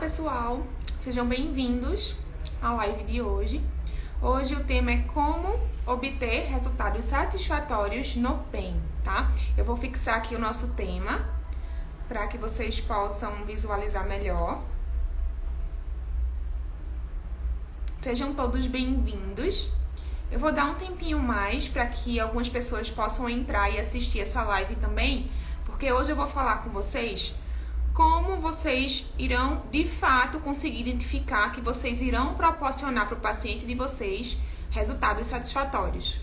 pessoal, sejam bem-vindos à live de hoje. Hoje o tema é como obter resultados satisfatórios no PEN, tá? Eu vou fixar aqui o nosso tema para que vocês possam visualizar melhor. Sejam todos bem-vindos. Eu vou dar um tempinho mais para que algumas pessoas possam entrar e assistir essa live também, porque hoje eu vou falar com vocês como vocês irão, de fato, conseguir identificar que vocês irão proporcionar para o paciente de vocês resultados satisfatórios.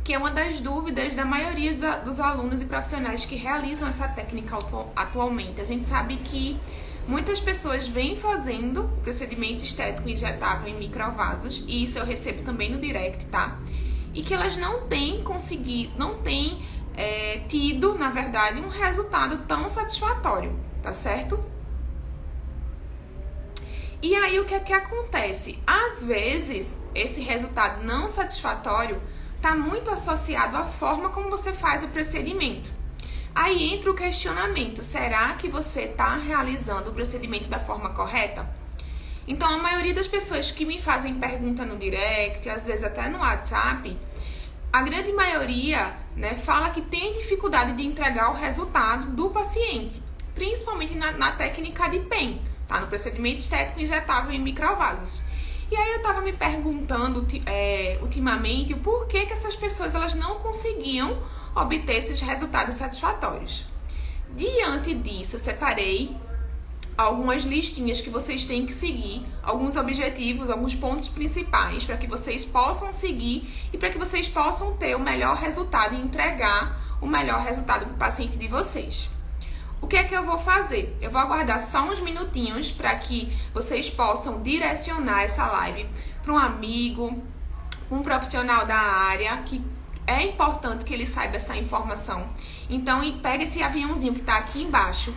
Que é uma das dúvidas da maioria dos alunos e profissionais que realizam essa técnica atualmente. A gente sabe que muitas pessoas vêm fazendo o procedimento estético injetável em microvasos, e isso eu recebo também no direct, tá? E que elas não têm tido, na verdade, um resultado tão satisfatório. Tá certo? E aí o que é que acontece? Às vezes, esse resultado não satisfatório está muito associado à forma como você faz o procedimento. Aí entra o questionamento: será que você está realizando o procedimento da forma correta? Então, a maioria das pessoas que me fazem pergunta no direct, às vezes até no WhatsApp, a grande maioria, fala que tem dificuldade de entregar o resultado do paciente, principalmente na técnica de PEN, tá? No procedimento estético injetável em microvasos. E aí eu tava me perguntando ultimamente o porquê que essas pessoas elas não conseguiam obter esses resultados satisfatórios. Diante disso, eu separei algumas listinhas que vocês têm que seguir, alguns objetivos, alguns pontos principais para que vocês possam seguir e para que vocês possam ter o melhor resultado e entregar o melhor resultado para o paciente de vocês. O que é que eu vou fazer? Eu vou aguardar só uns minutinhos para que vocês possam direcionar essa live para um amigo, um profissional da área, que é importante que ele saiba essa informação. Então, pega esse aviãozinho que está aqui embaixo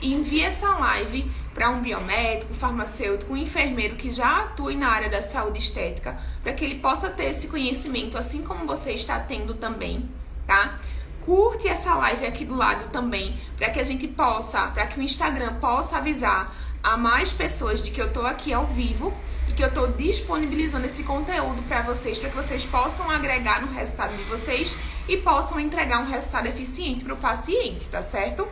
e envie essa live para um biomédico, um farmacêutico, um enfermeiro que já atue na área da saúde estética, para que ele possa ter esse conhecimento, assim como você está tendo também, tá? Curte essa live aqui do lado também, para que o Instagram possa avisar a mais pessoas de que eu tô aqui ao vivo e que eu tô disponibilizando esse conteúdo para que vocês possam agregar no resultado de vocês e possam entregar um resultado eficiente para o paciente, tá certo?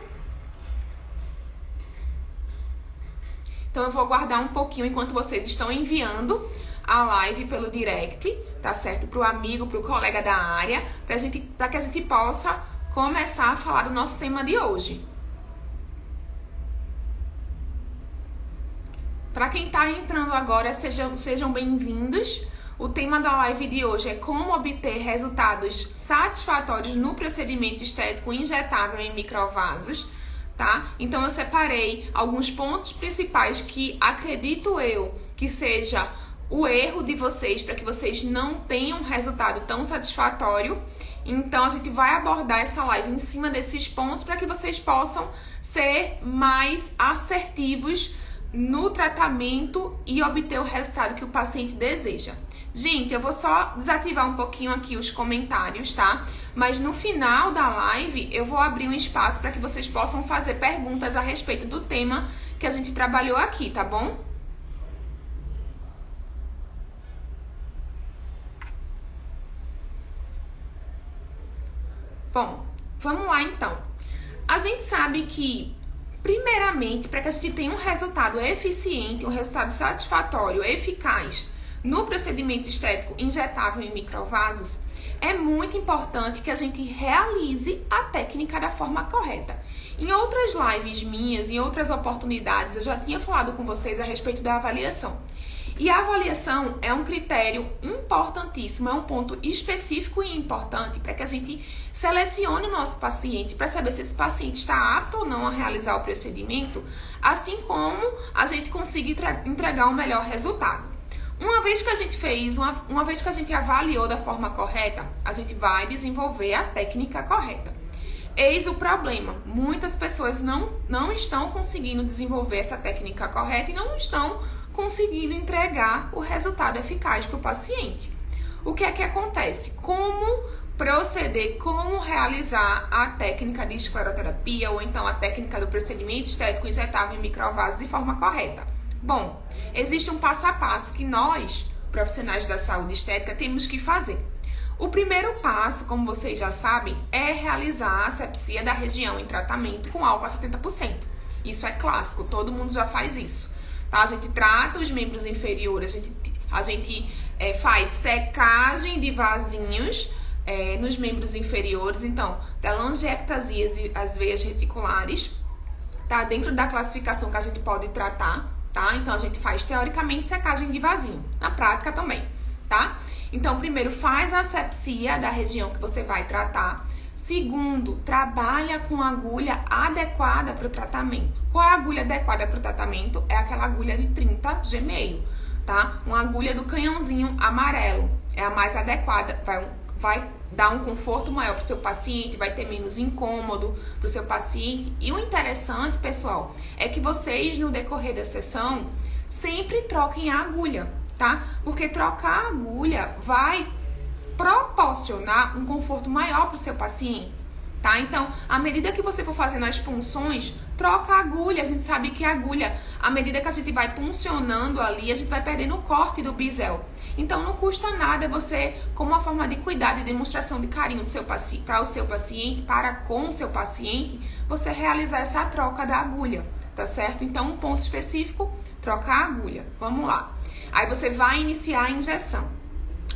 Então eu vou aguardar um pouquinho enquanto vocês estão enviando a live pelo direct, tá certo? Para o amigo, para o colega da área, para que a gente possa começar a falar do nosso tema de hoje. Para quem está entrando agora, sejam bem-vindos. O tema da live de hoje é como obter resultados satisfatórios no procedimento estético injetável em microvasos, tá? Então eu separei alguns pontos principais que acredito eu que seja o erro de vocês, para que vocês não tenham um resultado tão satisfatório. Então a gente vai abordar essa live em cima desses pontos para que vocês possam ser mais assertivos no tratamento e obter o resultado que o paciente deseja. Gente, eu vou só desativar um pouquinho aqui os comentários, tá? Mas no final da live eu vou abrir um espaço para que vocês possam fazer perguntas a respeito do tema que a gente trabalhou aqui, tá bom? Bom, vamos lá então. A gente sabe que, primeiramente, para que a gente tenha um resultado eficiente, um resultado satisfatório, eficaz no procedimento estético injetável em microvasos, é muito importante que a gente realize a técnica da forma correta. Em outras lives minhas, em outras oportunidades, eu já tinha falado com vocês a respeito da avaliação. E a avaliação é um critério importantíssimo, é um ponto específico e importante para que a gente selecione o nosso paciente para saber se esse paciente está apto ou não a realizar o procedimento, assim como a gente consiga entregar um melhor resultado. Uma vez que a gente uma vez que a gente avaliou da forma correta, a gente vai desenvolver a técnica correta. Eis o problema: muitas pessoas não estão conseguindo desenvolver essa técnica correta e não estão conseguindo entregar o resultado eficaz para o paciente. O que é que acontece? Como proceder, como realizar a técnica de escleroterapia ou então a técnica do procedimento estético injetável em microvaso de forma correta? Bom, existe um passo a passo que nós, profissionais da saúde estética, temos que fazer. O primeiro passo, como vocês já sabem, é realizar a asepsia da região em tratamento com álcool a 70%. Isso é clássico, todo mundo já faz isso. Tá? A gente trata os membros inferiores, a gente faz secagem de vasinhos nos membros inferiores. Então, telangiectasias e as veias reticulares, tá dentro da classificação que a gente pode tratar, tá? Então, a gente faz, teoricamente, secagem de vasinho, na prática também, tá? Então, primeiro, faz a asepsia da região que você vai tratar. Segundo, trabalha com agulha adequada para o tratamento. Qual é a agulha adequada para o tratamento? É aquela agulha de 30 G-meio, tá? Uma agulha do canhãozinho amarelo. É a mais adequada, vai dar um conforto maior para o seu paciente, vai ter menos incômodo para o seu paciente. E o interessante, pessoal, é que vocês, no decorrer da sessão, sempre troquem a agulha, tá? Porque trocar a agulha vai proporcionar um conforto maior para o seu paciente, tá? Então, à medida que você for fazendo as punções, troca a agulha. A gente sabe que a agulha, à medida que a gente vai puncionando ali, a gente vai perdendo o corte do bisel. Então, não custa nada você, como uma forma de cuidado e demonstração de carinho do seu para o seu paciente, para com o seu paciente, você realizar essa troca da agulha, tá certo? Então, um ponto específico, trocar a agulha. Vamos lá. Aí você vai iniciar a injeção.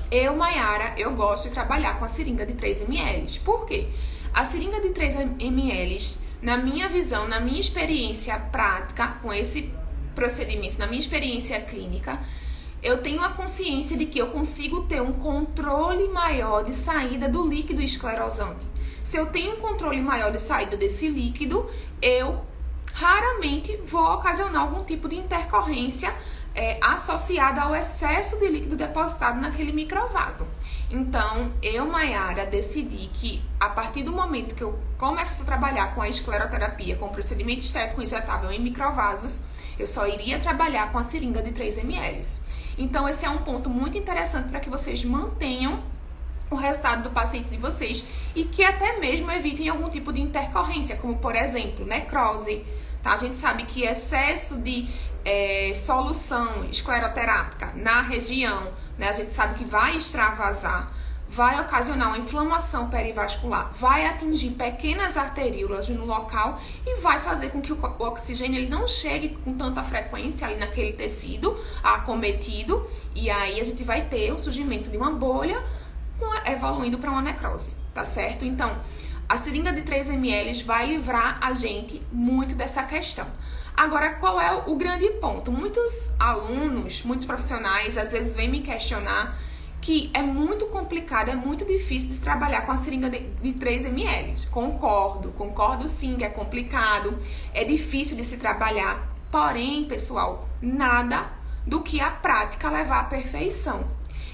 Eu, Mayara, eu gosto de trabalhar com a seringa de 3 ml. Por quê? A seringa de 3 ml, na minha visão, na minha experiência prática com esse procedimento, na minha experiência clínica, eu tenho a consciência de que eu consigo ter um controle maior de saída do líquido esclerosante. Se eu tenho um controle maior de saída desse líquido, eu raramente vou ocasionar algum tipo de intercorrência associada ao excesso de líquido depositado naquele microvaso. Então, eu, Mayara, decidi que a partir do momento que eu começasse a trabalhar com a escleroterapia, com o procedimento estético injetável em microvasos, eu só iria trabalhar com a seringa de 3 ml. Então, esse é um ponto muito interessante para que vocês mantenham o resultado do paciente de vocês e que até mesmo evitem algum tipo de intercorrência, como, por exemplo, necrose. Tá? A gente sabe que excesso de solução escleroterápica na região, né, a gente sabe que vai extravasar, vai ocasionar uma inflamação perivascular, vai atingir pequenas arteríolas no local e vai fazer com que o oxigênio ele não chegue com tanta frequência ali naquele tecido acometido, e aí a gente vai ter o surgimento de uma bolha evoluindo para uma necrose, tá certo? Então, a seringa de 3 ml vai livrar a gente muito dessa questão. Agora, qual é o grande ponto? Muitos alunos, muitos profissionais, às vezes vêm me questionar que é muito complicado, é muito difícil de se trabalhar com a seringa de 3 ml. Concordo sim que é complicado, é difícil de se trabalhar. Porém, pessoal, nada do que a prática levar à perfeição.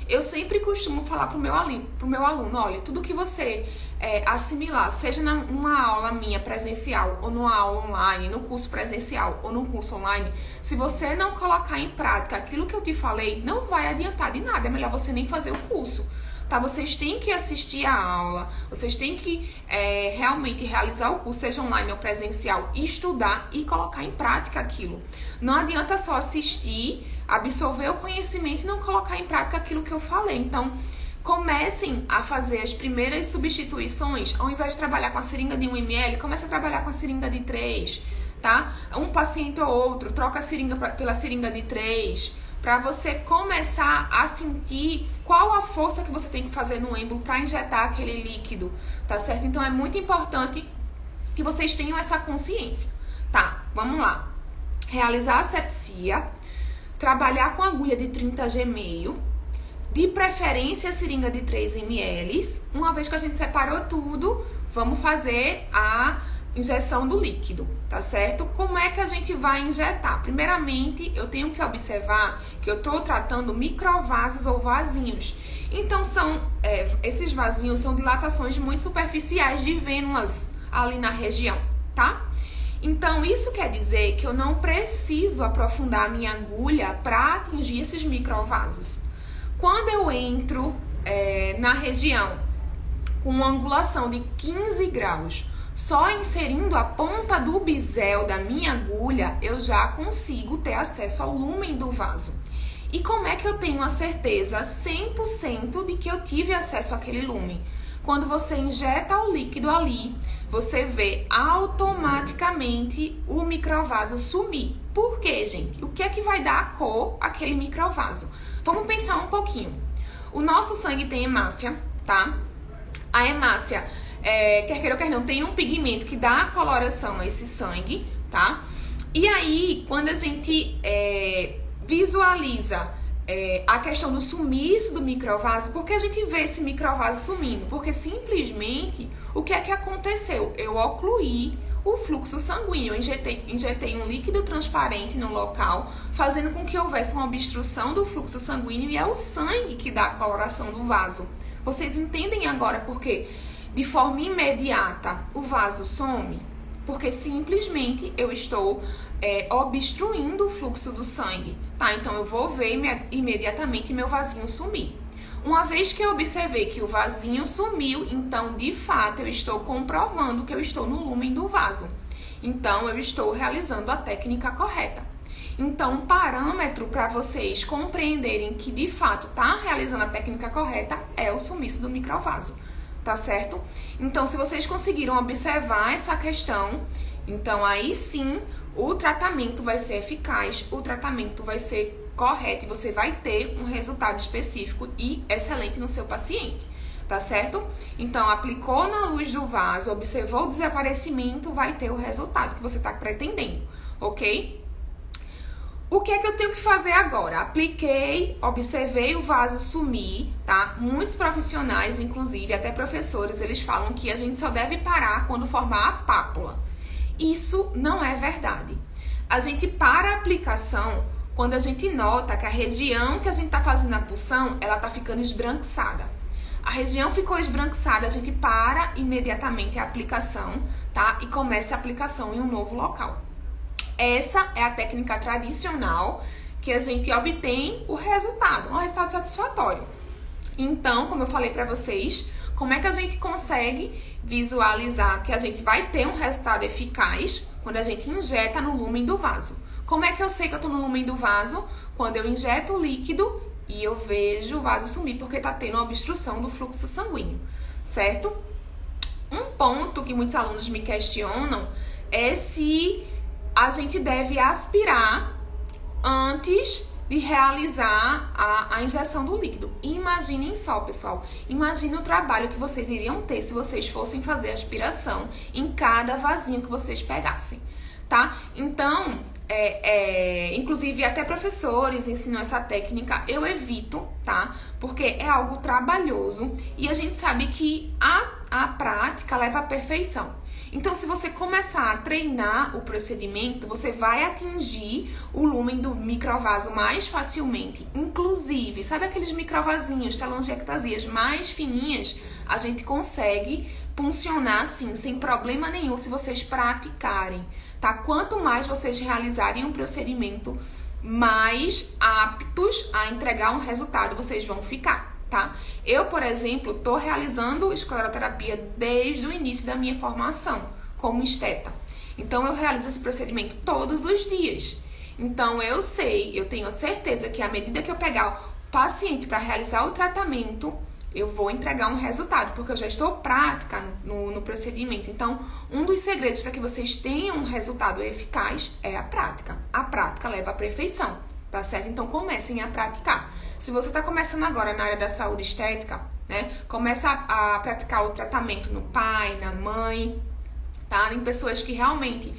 Eu sempre costumo falar pro meu aluno, olha, tudo que você assimilar, seja numa aula minha presencial, ou numa aula online, no curso presencial, ou no curso online, se você não colocar em prática aquilo que eu te falei, não vai adiantar de nada, é melhor você nem fazer o curso. Tá? Vocês têm que assistir a aula, vocês têm que realmente realizar o curso, seja online ou presencial, estudar e colocar em prática aquilo. Não adianta só assistir, absorver o conhecimento e não colocar em prática aquilo que eu falei. Então, comecem a fazer as primeiras substituições, ao invés de trabalhar com a seringa de 1 ml, comece a trabalhar com a seringa de 3, tá? Um paciente ou outro, troca a seringa pela seringa de 3, para você começar a sentir qual a força que você tem que fazer no êmbolo para injetar aquele líquido, tá certo? Então, é muito importante que vocês tenham essa consciência. Tá, vamos lá. Realizar a asepsia, trabalhar com agulha de 30 G-meio, de preferência a seringa de 3 ml. Uma vez que a gente separou tudo, vamos fazer a injeção do líquido, tá certo? Como é que a gente vai injetar? Primeiramente, eu tenho que observar que eu estou tratando microvasos ou vasinhos. Então, esses vasinhos são dilatações muito superficiais de vênulas ali na região, tá? Então, isso quer dizer que eu não preciso aprofundar a minha agulha para atingir esses microvasos. Quando eu entro na região com uma angulação de 15 graus Só inserindo a ponta do bisel da minha agulha, eu já consigo ter acesso ao lúmen do vaso. E como é que eu tenho a certeza 100% de que eu tive acesso àquele lúmen? Quando você injeta o líquido ali, você vê automaticamente o microvaso sumir. Por quê, gente? O que é que vai dar a cor àquele microvaso? Vamos pensar um pouquinho. O nosso sangue tem hemácia, tá? A hemácia, quer queira ou quer não, tem um pigmento que dá a coloração a esse sangue, tá? E aí, quando a gente visualiza a questão do sumiço do microvaso, por que a gente vê esse microvaso sumindo? Porque simplesmente, o que é que aconteceu? Eu ocluí o fluxo sanguíneo, eu injetei um líquido transparente no local, fazendo com que houvesse uma obstrução do fluxo sanguíneo, e é o sangue que dá a coloração do vaso. Vocês entendem agora por quê? De forma imediata, o vaso some? Porque simplesmente eu estou obstruindo o fluxo do sangue, tá? Então eu vou ver imediatamente meu vasinho sumir. Uma vez que eu observei que o vasinho sumiu, então de fato eu estou comprovando que eu estou no lúmen do vaso. Então eu estou realizando a técnica correta. Então um parâmetro para vocês compreenderem que de fato está realizando a técnica correta é o sumiço do microvaso, tá certo? Então se vocês conseguiram observar essa questão, então aí sim o tratamento vai ser eficaz, o tratamento vai ser correto e você vai ter um resultado específico e excelente no seu paciente, tá certo? Então, aplicou na luz do vaso, observou o desaparecimento, vai ter o resultado que você está pretendendo, ok? O que é que eu tenho que fazer agora? Apliquei, observei o vaso sumir, tá? Muitos profissionais, inclusive até professores, eles falam que a gente só deve parar quando formar a pápula. Isso não é verdade. A gente para a aplicação quando a gente nota que a região que a gente está fazendo a punção, ela está ficando esbranquiçada. A região ficou esbranquiçada, a gente para imediatamente a aplicação, tá? E começa a aplicação em um novo local. Essa é a técnica tradicional que a gente obtém o resultado, um resultado satisfatório. Então, como eu falei para vocês, como é que a gente consegue visualizar que a gente vai ter um resultado eficaz quando a gente injeta no lúmen do vaso? Como é que eu sei que eu estou no lúmen do vaso? Quando eu injeto o líquido e eu vejo o vaso sumir, porque está tendo uma obstrução do fluxo sanguíneo, certo? Um ponto que muitos alunos me questionam é se a gente deve aspirar antes de realizar a injeção do líquido. Imaginem só, pessoal. Imagine o trabalho que vocês iriam ter se vocês fossem fazer aspiração em cada vasinho que vocês pegassem, tá? Então, inclusive até professores ensinam essa técnica. Eu evito, tá? Porque é algo trabalhoso e a gente sabe que a prática leva à perfeição. Então, se você começar a treinar o procedimento, você vai atingir o lúmen do microvaso mais facilmente. Inclusive, sabe aqueles microvasinhos, telangiectasias mais fininhas? A gente consegue puncionar assim, sem problema nenhum, se vocês praticarem, tá? Quanto mais vocês realizarem um procedimento, mais aptos a entregar um resultado vocês vão ficar, tá? Eu, por exemplo, tô realizando escleroterapia desde o início da minha formação como esteta. Então, eu realizo esse procedimento todos os dias. Então, eu sei, eu tenho a certeza que à medida que eu pegar o paciente para realizar o tratamento, eu vou entregar um resultado, porque eu já estou prática no procedimento. Então, um dos segredos para que vocês tenham um resultado eficaz é a prática. A prática leva à perfeição, tá certo? Então, comecem a praticar. Se você está começando agora na área da saúde estética, né? Começa a praticar o tratamento no pai, na mãe, tá? Em pessoas que realmente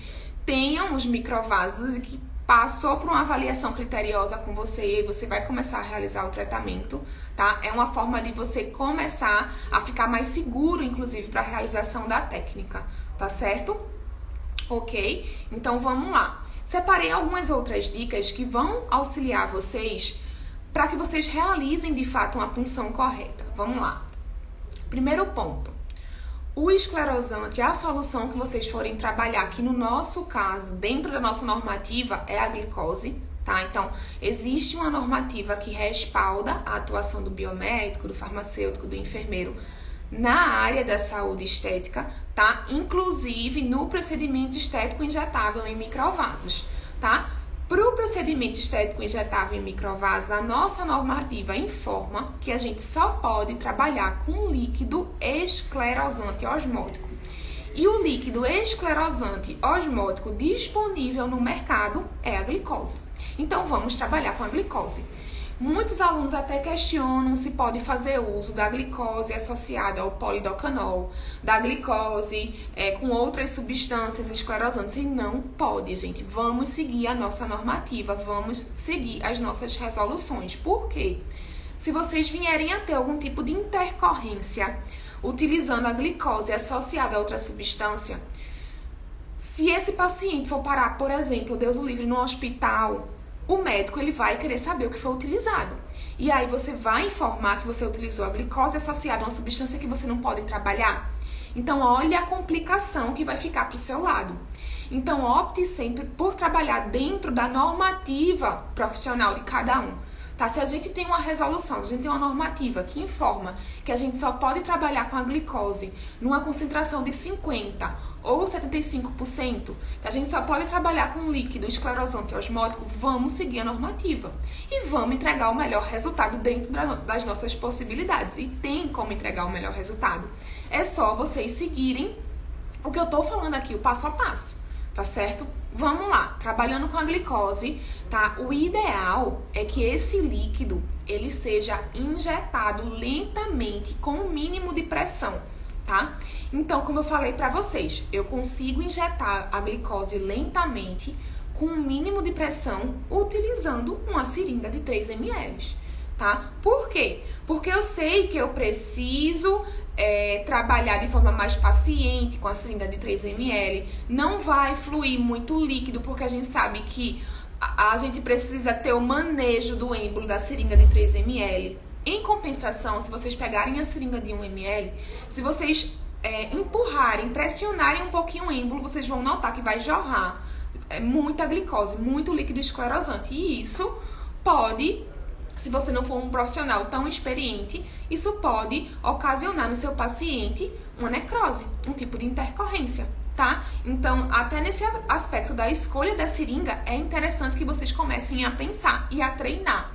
tenham os microvasos e que passou por uma avaliação criteriosa com você e você vai começar a realizar o tratamento, tá? É uma forma de você começar a ficar mais seguro, inclusive, para a realização da técnica, tá certo? Ok? Então, vamos lá. Separei algumas outras dicas que vão auxiliar vocês para que vocês realizem, de fato, uma punção correta. Vamos lá. Primeiro ponto. O esclerosante, a solução que vocês forem trabalhar, que no nosso caso, dentro da nossa normativa, é a glicose, tá? Então, existe uma normativa que respalda a atuação do biomédico, do farmacêutico, do enfermeiro na área da saúde estética, tá? Inclusive no procedimento estético injetável em microvasos, tá? Para o procedimento estético injetável em microvasos, a nossa normativa informa que a gente só pode trabalhar com líquido esclerosante osmótico. E o líquido esclerosante osmótico disponível no mercado é a glicose. Então, vamos trabalhar com a glicose. Muitos alunos até questionam se pode fazer uso da glicose associada ao polidocanol, da glicose com outras substâncias esclerosantes, e não pode, gente. Vamos seguir a nossa normativa, vamos seguir as nossas resoluções. Por quê? Se vocês vierem a ter algum tipo de intercorrência utilizando a glicose associada a outra substância, se esse paciente for parar, por exemplo, Deus o livre, no hospital, o médico ele vai querer saber o que foi utilizado. E aí você vai informar que você utilizou a glicose associada a uma substância que você não pode trabalhar. Então, olha a complicação que vai ficar para o seu lado. Então, opte sempre por trabalhar dentro da normativa profissional de cada um. Tá? Se a gente tem uma resolução, se a gente tem uma normativa que informa que a gente só pode trabalhar com a glicose numa concentração de 50% ou 75%, que a gente só pode trabalhar com líquido esclerosante osmótico, vamos seguir a normativa. E vamos entregar o melhor resultado dentro das nossas possibilidades. E tem como entregar o melhor resultado. É só vocês seguirem o que eu tô falando aqui, o passo a passo. Tá certo? Vamos lá, trabalhando com a glicose, tá? O ideal é que esse líquido, ele seja injetado lentamente, com o mínimo de pressão, tá? Então, como eu falei pra vocês, eu consigo injetar a glicose lentamente, com o mínimo de pressão, utilizando uma seringa de 3 ml, tá? Por quê? Porque eu sei que eu preciso trabalhar de forma mais paciente com a seringa de 3 ml, não vai fluir muito líquido, porque a gente sabe que a gente precisa ter o manejo do êmbolo da seringa de 3 ml. Em compensação, se vocês pegarem a seringa de 1 ml, se vocês empurrarem, pressionarem um pouquinho o êmbolo, vocês vão notar que vai jorrar muita glicose, muito líquido esclerosante, e isso pode, se você não for um profissional tão experiente, isso pode ocasionar no seu paciente uma necrose, um tipo de intercorrência, tá? Então, até nesse aspecto da escolha da seringa, é interessante que vocês comecem a pensar e a treinar.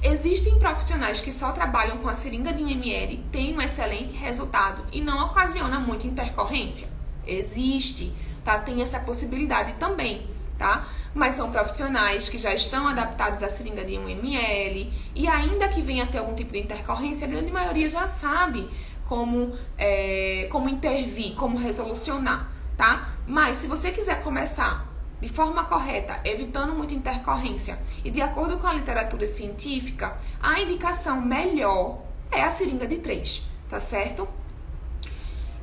Existem profissionais que só trabalham com a seringa de 1 ml, têm um excelente resultado e não ocasiona muita intercorrência. Existe, tá? Tem essa possibilidade também, tá? Mas são profissionais que já estão adaptados à seringa de 1 ml e ainda que venha a ter algum tipo de intercorrência, a grande maioria já sabe como intervir, como resolucionar, tá? Mas se você quiser começar de forma correta, evitando muita intercorrência e de acordo com a literatura científica, a indicação melhor é a seringa de 3, tá certo?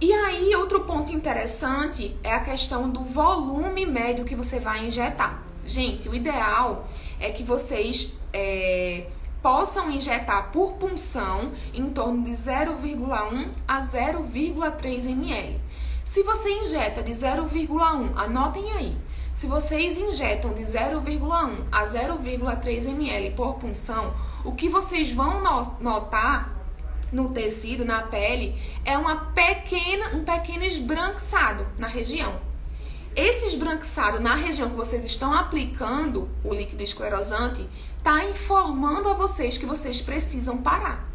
E aí, outro ponto interessante é a questão do volume médio que você vai injetar. Gente, o ideal é que vocês possam injetar por punção em torno de 0,1 a 0,3 ml. Se você injeta de 0,1, anotem aí, se vocês injetam de 0,1 a 0,3 ml por punção, o que vocês vão notar no tecido, na pele, é um pequeno esbranquiçado na região. Esse esbranquiçado na região que vocês estão aplicando o líquido esclerosante está informando a vocês que vocês precisam parar.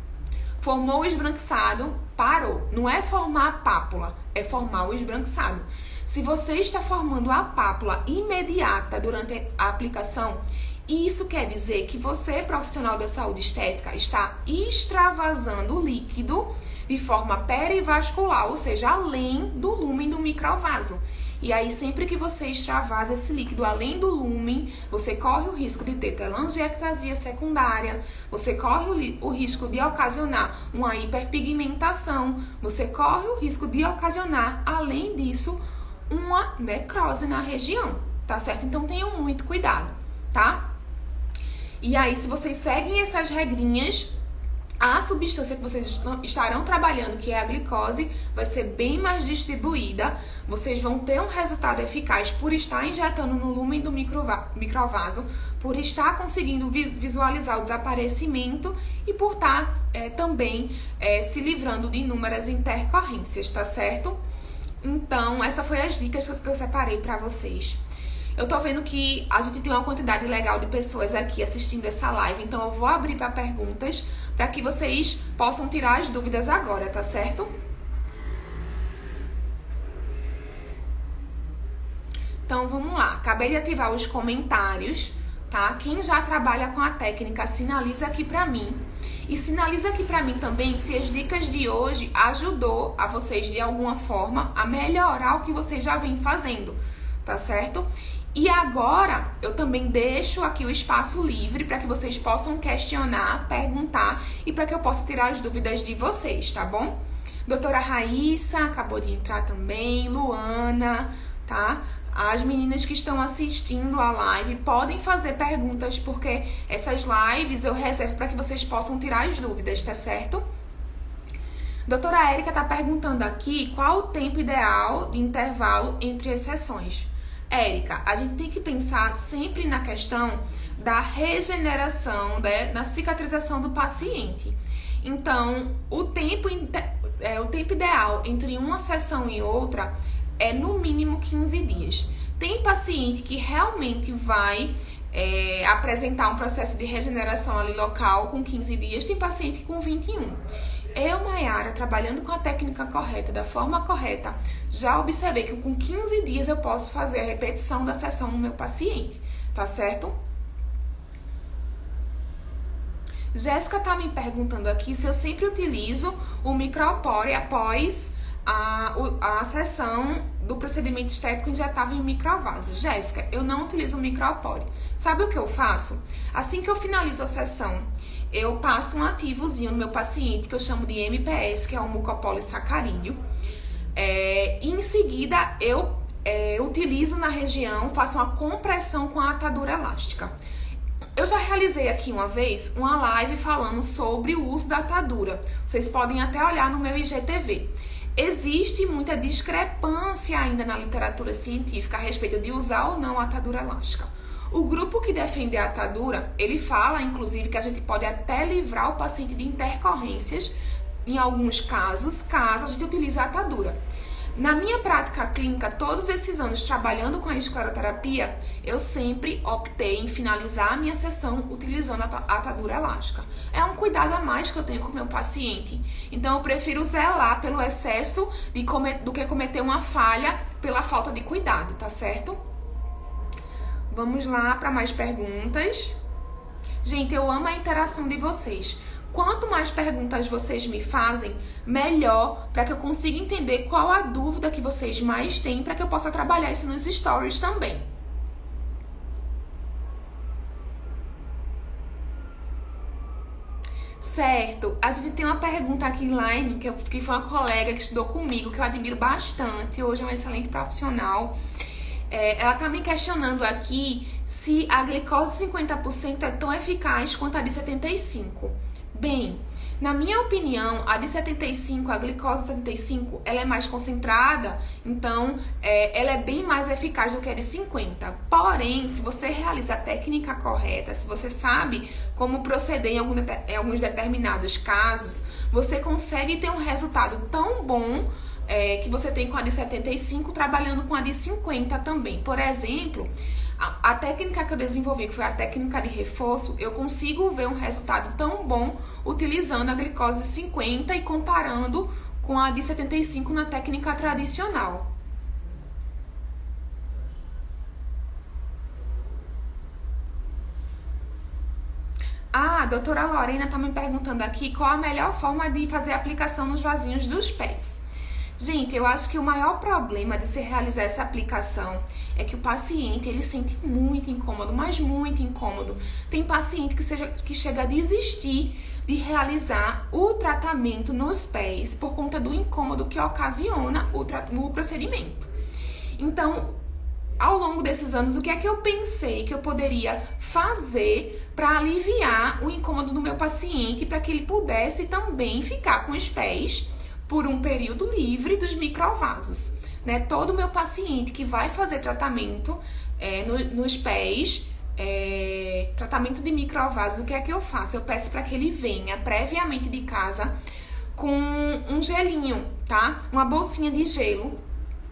Formou o esbranquiçado, parou. Não é formar a pápula, é formar o esbranquiçado. Se você está formando a pápula imediata durante a aplicação, isso quer dizer que você, profissional da saúde estética, está extravasando o líquido de forma perivascular, ou seja, além do lúmen do microvaso. E aí, sempre que você extravasa esse líquido além do lúmen, você corre o risco de ter telangiectasia secundária, você corre o risco de ocasionar uma hiperpigmentação, você corre o risco de ocasionar, além disso, uma necrose na região, tá certo? Então, tenham muito cuidado, tá? E aí, se vocês seguem essas regrinhas, a substância que vocês estarão trabalhando, que é a glicose, vai ser bem mais distribuída. Vocês vão ter um resultado eficaz por estar injetando no lúmen do microvaso, por estar conseguindo visualizar o desaparecimento e por estar também se livrando de inúmeras intercorrências, tá certo? Então, essas foram as dicas que eu separei para vocês. Eu tô vendo que a gente tem uma quantidade legal de pessoas aqui assistindo essa live, então eu vou abrir para perguntas para que vocês possam tirar as dúvidas agora, tá certo? Então vamos lá, acabei de ativar os comentários, tá? Quem já trabalha com a técnica, sinaliza aqui pra mim. E sinaliza aqui pra mim também se as dicas de hoje ajudou a vocês de alguma forma a melhorar o que vocês já vêm fazendo, tá certo? E agora eu também deixo aqui o espaço livre para que vocês possam questionar, perguntar e para que eu possa tirar as dúvidas de vocês, tá bom? Doutora Raíssa acabou de entrar também, Luana, tá? As meninas que estão assistindo a live podem fazer perguntas, porque essas lives eu reservo para que vocês possam tirar as dúvidas, tá certo? Doutora Érica tá perguntando aqui qual o tempo ideal de intervalo entre as sessões. Érica, a gente tem que pensar sempre na questão da regeneração, da cicatrização do paciente. Então, o tempo ideal entre uma sessão e outra é no mínimo 15 dias. Tem paciente que realmente vai apresentar um processo de regeneração ali local com 15 dias, tem paciente com 21. Eu, Mayara, trabalhando com a técnica correta, da forma correta, já observei que com 15 dias eu posso fazer a repetição da sessão no meu paciente, tá certo? Jéssica tá me perguntando aqui se eu sempre utilizo o micropore após a sessão do procedimento estético injetável em microvaso. Jéssica, eu não utilizo o micropore. Sabe o que eu faço? Assim que eu finalizo a sessão, eu passo um ativozinho no meu paciente, que eu chamo de MPS, que é um mucopolissacarídeo. E em seguida, eu utilizo na região, faço uma compressão com a atadura elástica. Eu já realizei aqui uma vez uma live falando sobre o uso da atadura. Vocês podem até olhar no meu IGTV. Existe muita discrepância ainda na literatura científica a respeito de usar ou não a atadura elástica. O grupo que defende a atadura, ele fala, inclusive, que a gente pode até livrar o paciente de intercorrências, em alguns casos, caso a gente utilize a atadura. Na minha prática clínica, todos esses anos trabalhando com a escleroterapia, eu sempre optei em finalizar a minha sessão utilizando a atadura elástica. É um cuidado a mais que eu tenho com o meu paciente. Então, eu prefiro zelar pelo excesso do que cometer uma falha pela falta de cuidado, tá certo? Vamos lá para mais perguntas. Gente, eu amo a interação de vocês. Quanto mais perguntas vocês me fazem, melhor, para que eu consiga entender qual a dúvida que vocês mais têm, para que eu possa trabalhar isso nos stories também. Certo, a gente tem uma pergunta aqui online, que foi uma colega que estudou comigo, que eu admiro bastante, hoje é uma excelente profissional. Ela tá me questionando aqui se a glicose 50% é tão eficaz quanto a de 75%. Bem, na minha opinião, a de 75%, a glicose 75%, ela é mais concentrada, então ela é bem mais eficaz do que a de 50%. Porém, se você realiza a técnica correta, se você sabe como proceder em alguns determinados casos, você consegue ter um resultado tão bom que você tem com a de 75, trabalhando com a de 50 também. Por exemplo, a técnica que eu desenvolvi, que foi a técnica de reforço, eu consigo ver um resultado tão bom utilizando a glicose 50 e comparando com a de 75 na técnica tradicional. A doutora Lorena está me perguntando aqui qual a melhor forma de fazer a aplicação nos vasinhos dos pés. Gente, eu acho que o maior problema de se realizar essa aplicação é que o paciente, ele sente muito incômodo, mas muito incômodo. Tem paciente que chega a desistir de realizar o tratamento nos pés por conta do incômodo que ocasiona o procedimento. Então, ao longo desses anos, o que é que eu pensei que eu poderia fazer para aliviar o incômodo do meu paciente, para que ele pudesse também ficar com os pés por um período livre dos microvasos, né? Todo meu paciente que vai fazer tratamento nos pés, tratamento de microvasos, o que é que eu faço? Eu peço para que ele venha previamente de casa com um gelinho, tá? Uma bolsinha de gelo,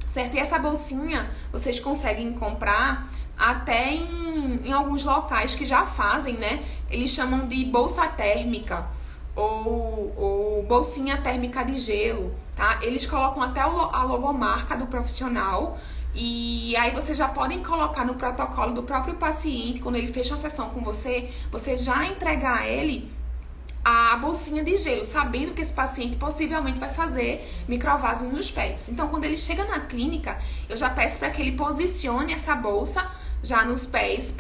certo? E essa bolsinha vocês conseguem comprar até em alguns locais que já fazem, né? Eles chamam de bolsa térmica ou bolsinha térmica de gelo, tá? Eles colocam até a logomarca do profissional e aí vocês já podem colocar no protocolo do próprio paciente, quando ele fecha a sessão com você já entregar a ele a bolsinha de gelo, sabendo que esse paciente possivelmente vai fazer microvasos nos pés. Então, quando ele chega na clínica, eu já peço para que ele posicione essa bolsa já nos pés,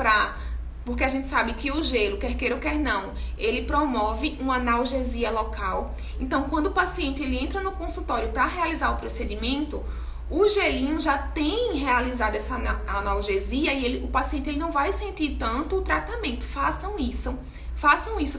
porque a gente sabe que o gelo, quer queira ou quer não, ele promove uma analgesia local. Então, quando o paciente ele entra no consultório para realizar o procedimento, o gelinho já tem realizado essa analgesia e o paciente ele não vai sentir tanto o tratamento. Façam isso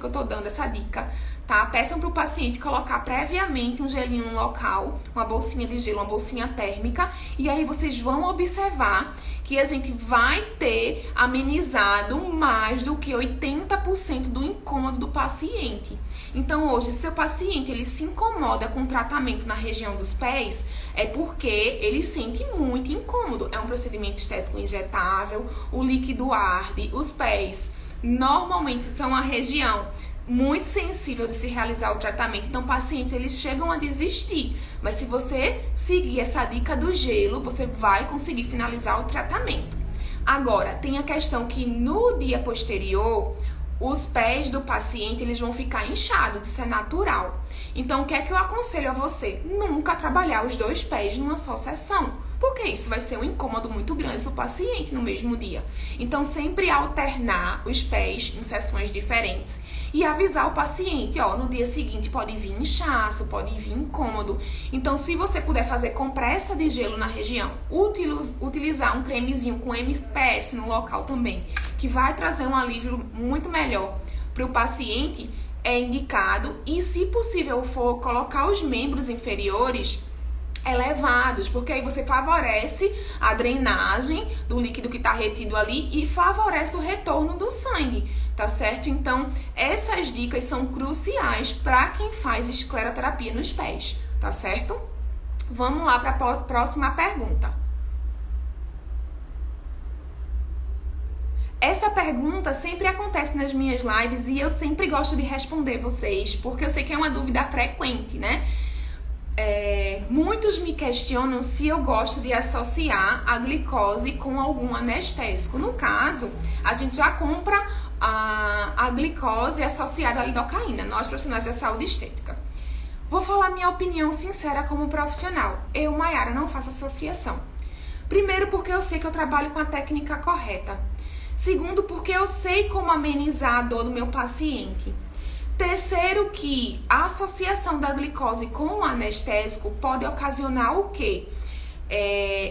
que eu tô dando, essa dica, tá? Peçam pro paciente colocar previamente um gelinho no local, uma bolsinha de gelo, uma bolsinha térmica, e aí vocês vão observar que a gente vai ter amenizado mais do que 80% do incômodo do paciente. Então hoje, se seu paciente ele se incomoda com o tratamento na região dos pés, é porque ele sente muito incômodo. É um procedimento estético injetável, o líquido arde, os pés normalmente são uma região muito sensível de se realizar o tratamento, então pacientes eles chegam a desistir, mas se você seguir essa dica do gelo, você vai conseguir finalizar o tratamento. Agora, tem a questão que no dia posterior, os pés do paciente eles vão ficar inchados, isso é natural. Então, o que é que eu aconselho a você? Nunca trabalhar os dois pés numa só sessão, porque isso vai ser um incômodo muito grande para o paciente no mesmo dia. Então, sempre alternar os pés em sessões diferentes e avisar o paciente, ó, no dia seguinte pode vir inchaço, pode vir incômodo. Então, se você puder fazer compressa de gelo na região, utilizar um cremezinho com MPS no local também, que vai trazer um alívio muito melhor para o paciente, é indicado. E, se possível for, colocar os membros inferiores elevados, porque aí você favorece a drenagem do líquido que está retido ali e favorece o retorno do sangue, tá certo? Então, essas dicas são cruciais para quem faz escleroterapia nos pés, tá certo? Vamos lá para a próxima pergunta. Essa pergunta sempre acontece nas minhas lives e eu sempre gosto de responder vocês, porque eu sei que é uma dúvida frequente, né? Muitos me questionam se eu gosto de associar a glicose com algum anestésico. No caso, a gente já compra a glicose associada à lidocaína, nós profissionais da saúde estética. Vou falar minha opinião sincera como profissional. Eu, Mayara, não faço associação. Primeiro, porque eu sei que eu trabalho com a técnica correta. Segundo, porque eu sei como amenizar a dor do meu paciente. Terceiro, que a associação da glicose com o anestésico pode ocasionar o quê?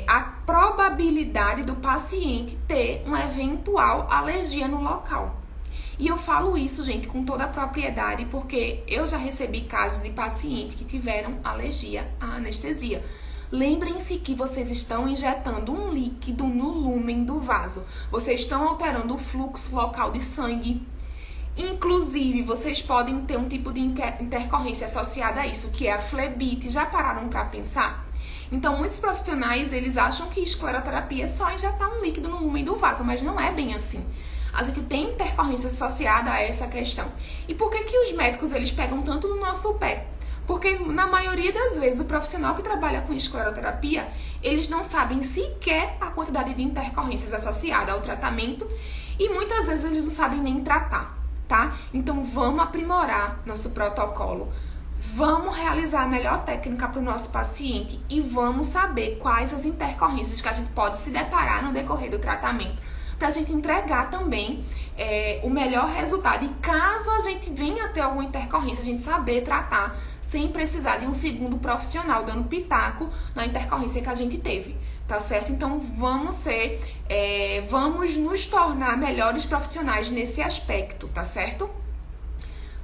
A probabilidade do paciente ter uma eventual alergia no local. E eu falo isso, gente, com toda a propriedade, porque eu já recebi casos de pacientes que tiveram alergia à anestesia. Lembrem-se que vocês estão injetando um líquido no lúmen do vaso. Vocês estão alterando o fluxo local de sangue. Inclusive, vocês podem ter um tipo de intercorrência associada a isso, que é a flebite. Já pararam para pensar? Então, muitos profissionais, eles acham que escleroterapia é só injetar um líquido no lúmen do vaso, mas não é bem assim. A gente tem intercorrência associada a essa questão. E por que os médicos, eles pegam tanto no nosso pé? Porque, na maioria das vezes, o profissional que trabalha com escleroterapia, eles não sabem sequer a quantidade de intercorrências associadas ao tratamento e muitas vezes eles não sabem nem tratar. Tá? Então, vamos aprimorar nosso protocolo, vamos realizar a melhor técnica para o nosso paciente e vamos saber quais as intercorrências que a gente pode se deparar no decorrer do tratamento, para a gente entregar também o melhor resultado. E caso a gente venha a ter alguma intercorrência, a gente saber tratar sem precisar de um segundo profissional dando pitaco na intercorrência que a gente teve, tá certo? Então vamos nos tornar melhores profissionais nesse aspecto, tá certo?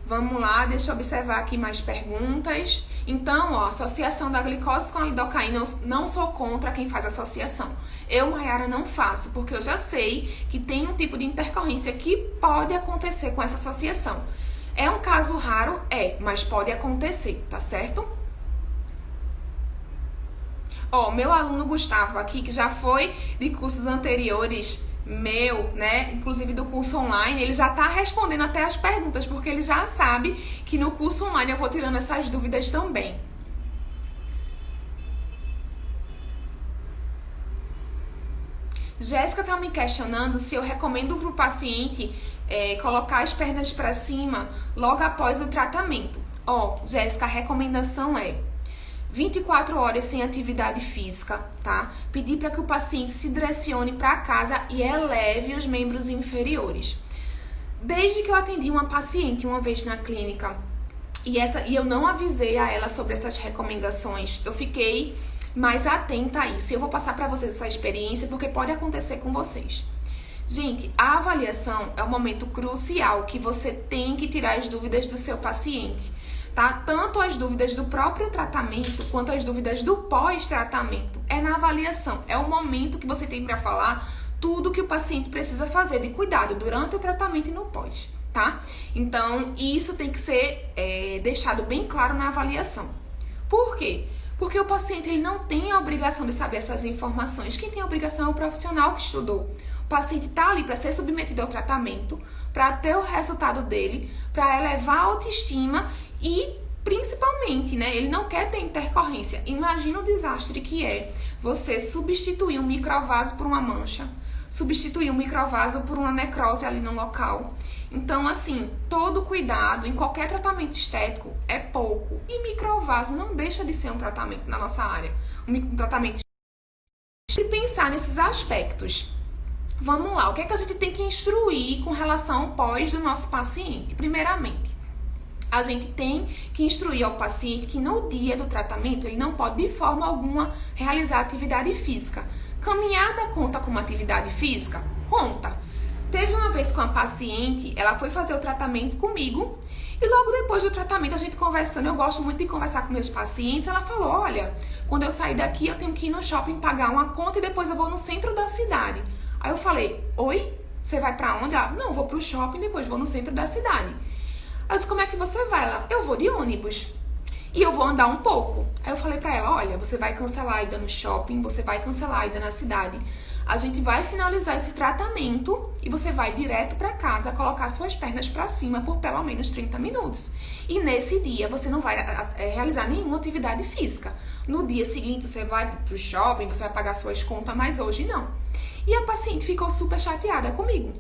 Vamos lá, deixa eu observar aqui mais perguntas. Então, ó, associação da glicose com a lidocaína, eu não sou contra quem faz associação. Eu, Mayara, não faço, porque eu já sei que tem um tipo de intercorrência que pode acontecer com essa associação. É um caso raro? É, mas pode acontecer, tá certo? Ó, meu aluno Gustavo aqui, que já foi de cursos anteriores meu, né, inclusive do curso online, ele já tá respondendo até as perguntas, porque ele já sabe que no curso online eu vou tirando essas dúvidas também. Jéssica tá me questionando se eu recomendo pro paciente colocar as pernas para cima logo após o tratamento. Ó, Jéssica, a recomendação é 24 horas sem atividade física, tá? Pedir para que o paciente se direcione para casa e eleve os membros inferiores. Desde que eu atendi uma paciente uma vez na clínica e eu não avisei a ela sobre essas recomendações, eu fiquei mais atenta a isso. Eu vou passar para vocês essa experiência porque pode acontecer com vocês. Gente, a avaliação é um momento crucial que você tem que tirar as dúvidas do seu paciente. Tá? Tanto as dúvidas do próprio tratamento quanto as dúvidas do pós-tratamento. É na avaliação, é o momento que você tem para falar tudo que o paciente precisa fazer de cuidado durante o tratamento e no pós, tá? Então, isso tem que ser deixado bem claro na avaliação. Por quê? Porque o paciente ele não tem a obrigação de saber essas informações. Quem tem a obrigação é o profissional que estudou. O paciente está ali para ser submetido ao tratamento, para ter o resultado dele, para elevar a autoestima e, principalmente, né, ele não quer ter intercorrência. Imagina o desastre que é você substituir um microvaso por uma mancha, substituir um microvaso por uma necrose ali no local. Então, assim, todo cuidado em qualquer tratamento estético é pouco. E microvaso não deixa de ser um tratamento na nossa área. Um tratamento de pensar nesses aspectos. Vamos lá, o que é que a gente tem que instruir com relação ao pós do nosso paciente? Primeiramente, a gente tem que instruir ao paciente que no dia do tratamento ele não pode de forma alguma realizar atividade física. Caminhada conta como atividade física? Conta. Teve uma vez com a paciente, ela foi fazer o tratamento comigo e logo depois do tratamento a gente conversando, eu gosto muito de conversar com meus pacientes, ela falou, olha, quando eu sair daqui eu tenho que ir no shopping pagar uma conta e depois eu vou no centro da cidade. Aí eu falei, oi? Você vai pra onde? Ela, não, vou pro shopping, depois vou no centro da cidade. Eu disse, como é que você vai? Ela, eu vou de ônibus. E eu vou andar um pouco. Aí eu falei pra ela, olha, você vai cancelar a ida no shopping, você vai cancelar a ida na cidade. A gente vai finalizar esse tratamento e você vai direto pra casa colocar suas pernas pra cima por pelo menos 30 minutos. E nesse dia você não vai realizar nenhuma atividade física. No dia seguinte você vai pro shopping, você vai pagar suas contas, mas hoje não. E a paciente ficou super chateada comigo.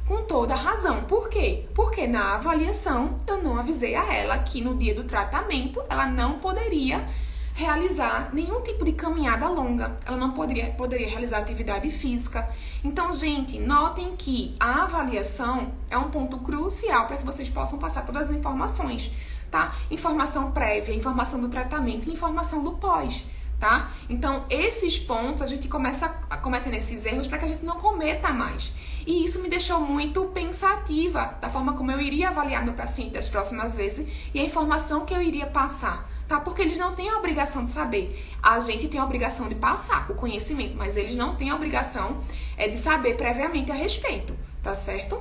Com toda a razão. Por quê? Porque na avaliação eu não avisei a ela que no dia do tratamento ela não poderia realizar nenhum tipo de caminhada longa. Ela não poderia realizar atividade física. Então, gente, notem que a avaliação é um ponto crucial para que vocês possam passar todas as informações, tá? Informação prévia, informação do tratamento e informação do pós. Tá? Então, esses pontos a gente começa a cometer esses erros para que a gente não cometa mais. E isso me deixou muito pensativa da forma como eu iria avaliar meu paciente das próximas vezes e a informação que eu iria passar, tá? Porque eles não têm a obrigação de saber. A gente tem a obrigação de passar o conhecimento, mas eles não têm a obrigação de saber previamente a respeito, tá certo?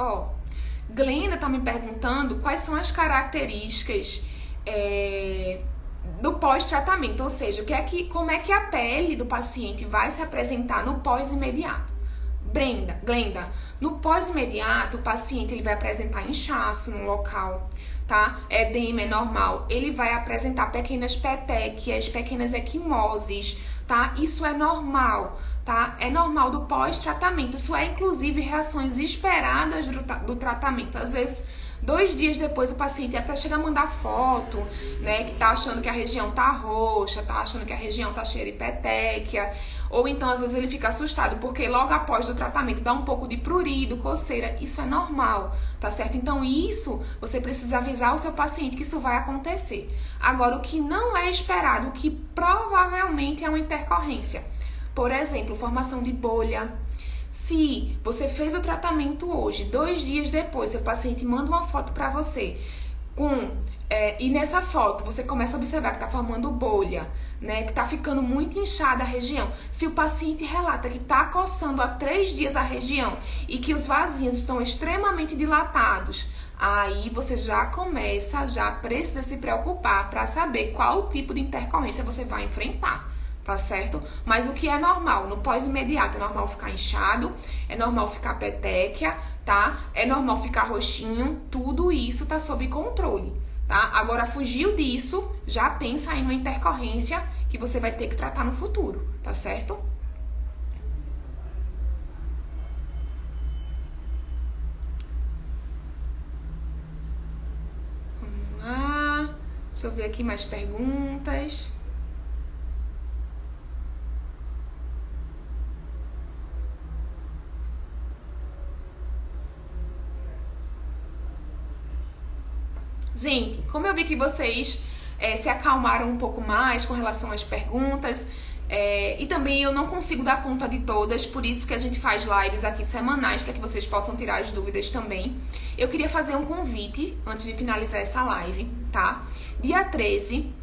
Ó, Glenda tá me perguntando quais são as características do pós-tratamento, ou seja, como é que a pele do paciente vai se apresentar no pós-imediato. Glenda, no pós-imediato, o paciente ele vai apresentar inchaço no local, tá? Edema é normal, ele vai apresentar pequenas petequias, pequenas equimoses, tá? Isso é normal. Tá? É normal do pós-tratamento. Isso é, inclusive, reações esperadas do tratamento. Às vezes, 2 dias depois o paciente até chega a mandar foto, né, que tá achando que a região tá roxa, tá achando que a região tá cheia de petequia, ou então às vezes ele fica assustado porque logo após o tratamento dá um pouco de prurido, coceira. Isso é normal, tá certo? Então isso, você precisa avisar o seu paciente que isso vai acontecer. Agora, o que não é esperado, o que provavelmente é uma intercorrência, por exemplo, formação de bolha. Se você fez o tratamento hoje, 2 dias depois, seu paciente manda uma foto para você e nessa foto você começa a observar que está formando bolha, né, que está ficando muito inchada a região. Se o paciente relata que está coçando há 3 dias a região e que os vasinhos estão extremamente dilatados, aí você já precisa se preocupar para saber qual tipo de intercorrência você vai enfrentar. Tá certo? Mas o que é normal? No pós-imediato é normal ficar inchado, é normal ficar petequia, tá? É normal ficar roxinho, tudo isso tá sob controle, tá? Agora, fugiu disso, já pensa aí numa intercorrência que você vai ter que tratar no futuro, tá certo? Vamos lá, deixa eu ver aqui mais perguntas. Gente, como eu vi que vocês se acalmaram um pouco mais com relação às perguntas, e também eu não consigo dar conta de todas, por isso que a gente faz lives aqui semanais, para que vocês possam tirar as dúvidas também. Eu queria fazer um convite, antes de finalizar essa live, tá? Dia 13,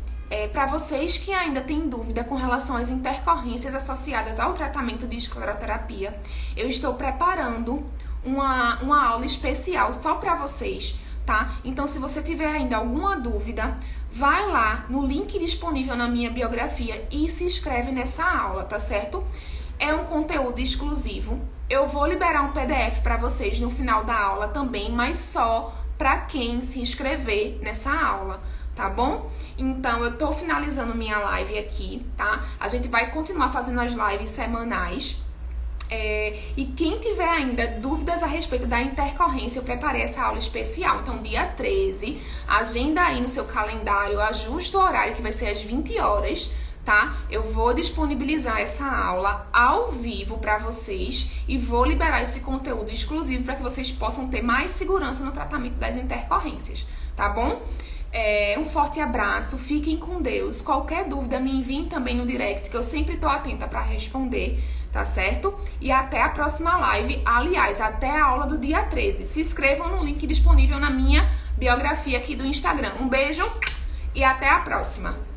para vocês que ainda têm dúvida com relação às intercorrências associadas ao tratamento de escleroterapia, eu estou preparando uma aula especial só para vocês, tá? Então, se você tiver ainda alguma dúvida, vai lá no link disponível na minha biografia e se inscreve nessa aula, tá certo? É um conteúdo exclusivo. Eu vou liberar um PDF para vocês no final da aula também, mas só para quem se inscrever nessa aula, tá bom? Então, eu tô finalizando minha live aqui, tá? A gente vai continuar fazendo as lives semanais. E quem tiver ainda dúvidas a respeito da intercorrência, eu preparei essa aula especial. Então, dia 13, agenda aí no seu calendário, ajusta o horário que vai ser às 20 horas, tá? Eu vou disponibilizar essa aula ao vivo para vocês e vou liberar esse conteúdo exclusivo para que vocês possam ter mais segurança no tratamento das intercorrências, tá bom? Um forte abraço, fiquem com Deus. Qualquer dúvida, me enviem também no direct, que eu sempre tô atenta para responder, tá certo? E até a próxima live, aliás, até a aula do dia 13. Se inscrevam no link disponível na minha biografia aqui do Instagram. Um beijo e até a próxima!